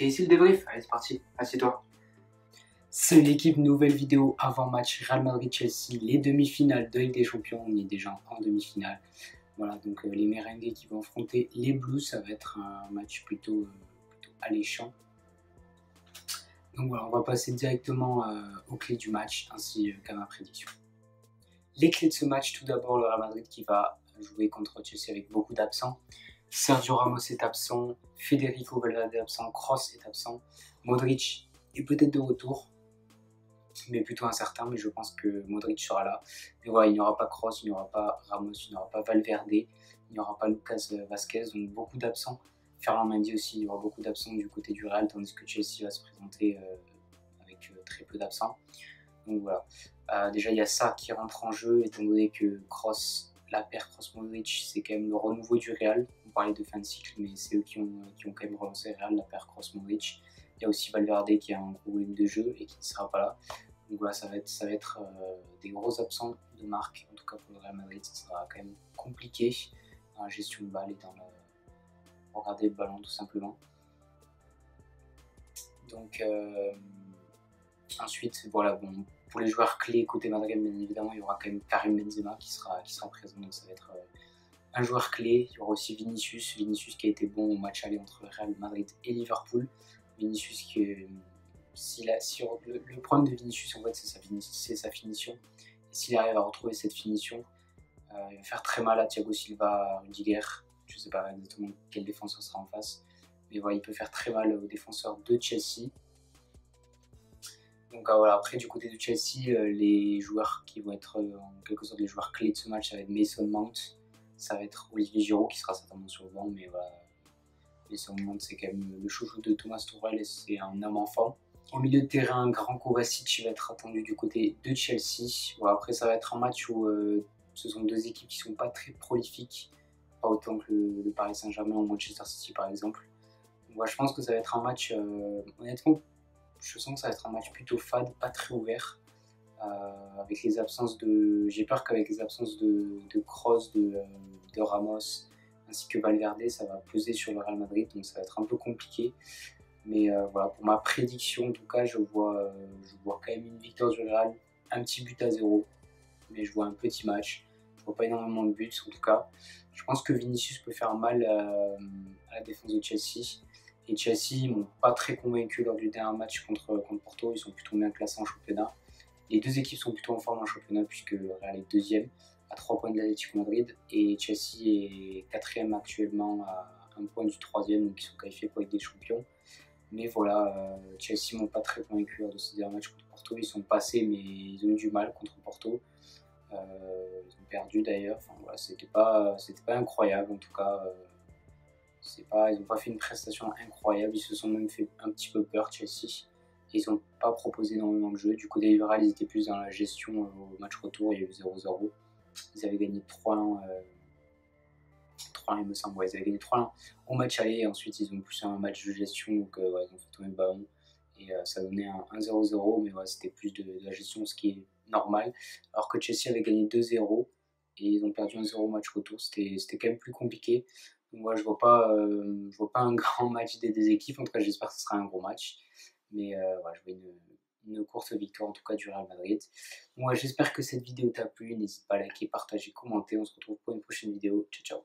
C'est ici le débrief, allez c'est parti, assieds-toi. C'est l'équipe, nouvelle vidéo avant match Real Madrid-Chelsea, les demi-finales de Ligue des Champions, on est déjà en demi-finale. Voilà, donc les merengues qui vont affronter les Blues, ça va être un match plutôt alléchant. Donc voilà, on va passer directement aux clés du match ainsi qu'à ma prédiction. Les clés de ce match, tout d'abord le Real Madrid qui va jouer contre Chelsea avec beaucoup d'absents. Sergio Ramos est absent, Federico Valverde est absent, Kroos est absent, Modric est peut-être de retour, mais plutôt incertain, mais je pense que Modric sera là. Mais voilà, il n'y aura pas Kroos, il n'y aura pas Ramos, il n'y aura pas Valverde, il n'y aura pas Lucas Vazquez, donc beaucoup d'absents. Ferland Mendy aussi, il y aura beaucoup d'absents du côté du Real, tandis que Chelsea va se présenter avec très peu d'absents. Donc voilà, déjà il y a ça qui rentre en jeu, étant donné que Kroos, la paire Kroos-Modric, c'est quand même le renouveau du Real. On parlait de fin de cycle, mais c'est eux qui ont quand même relancé le Real, la paire Kroos-Modric. Il y a aussi Valverde qui a un gros volume de jeu et qui ne sera pas là. Donc voilà, ça va être des gros absents de marque, en tout cas pour le Real Madrid. Ça sera quand même compliqué dans la gestion de balle et dans regarder le ballon tout simplement. Donc ensuite, voilà, bon, pour les joueurs clés côté Madrid, bien évidemment, il y aura quand même Karim Benzema qui sera présent, donc ça va être un joueur clé. Il y aura aussi Vinicius qui a été bon au match aller entre Real Madrid et Liverpool. Vinicius qui le problème de Vinicius en fait c'est sa finition. Et s'il arrive à retrouver cette finition, il va faire très mal à Thiago Silva, à Rudiger. Je ne sais pas exactement quel défenseur sera en face, mais voilà, il peut faire très mal aux défenseurs de Chelsea. Donc voilà, après du côté de Chelsea, les joueurs qui vont être en quelque sorte les joueurs clés de ce match, ça va être Mason Mount, ça va être Olivier Giroud qui sera certainement sur le banc, mais voilà, Mason Mount c'est quand même le chouchou de Thomas Tuchel et c'est un âme enfant. Au milieu de terrain, Grand Kovacic va être attendu du côté de Chelsea. Voilà, après ça va être un match où ce sont deux équipes qui ne sont pas très prolifiques, pas autant que le Paris Saint-Germain ou Manchester City par exemple. Donc, voilà, je pense que ça va être un match, honnêtement, je sens que ça va être un match plutôt fade, pas très ouvert, avec les absences de... J'ai peur qu'avec les absences de Kroos, de Ramos, ainsi que Valverde, ça va peser sur le Real Madrid, donc ça va être un peu compliqué. Mais voilà, pour ma prédiction, en tout cas, je vois quand même une victoire du Real, un petit but à 0, mais je vois un petit match. Je vois pas énormément de buts, en tout cas. Je pense que Vinicius peut faire mal à la défense de Chelsea. Et Chelsea, ils m'ont pas très convaincu lors du dernier match contre Porto. Ils sont plutôt bien classés en championnat. Les deux équipes sont plutôt en forme en championnat, puisque le Real est deuxième, à 3 points de l'Atlético Madrid. Et Chelsea est quatrième actuellement, à 1 point du troisième, donc ils sont qualifiés pour Ligue des Champions. Mais voilà, Chelsea m'ont pas très convaincu lors de ce dernier match contre Porto. Ils sont passés, mais ils ont eu du mal contre Porto. Ils ont perdu d'ailleurs. Enfin, voilà, c'était pas incroyable en tout cas. Ils n'ont pas fait une prestation incroyable. Ils se sont même fait un petit peu peur, Chelsea. Et ils n'ont pas proposé énormément de jeu. Du côté du Real, ils étaient plus dans la gestion au match retour. Il y a eu 0-0. Ils avaient gagné 3-1. 3-1 il me semble, ouais, ils avaient gagné 3-1 au match aller et ensuite ils ont poussé un match de gestion, donc ouais, ils ont fait tourner le ballon et ça donnait un 1-0-0, mais ouais, c'était plus de la gestion, ce qui est normal, alors que Chelsea avait gagné 2-0 et ils ont perdu 1-0 au match retour, c'était quand même plus compliqué. Donc voilà, je vois pas un grand match des deux équipes, en tout cas j'espère que ce sera un gros match, mais voilà, je vois une courte victoire en tout cas du Real Madrid. Donc, ouais, j'espère que cette vidéo t'a plu, n'hésite pas à liker, partager, commenter, on se retrouve pour une prochaine vidéo, ciao ciao.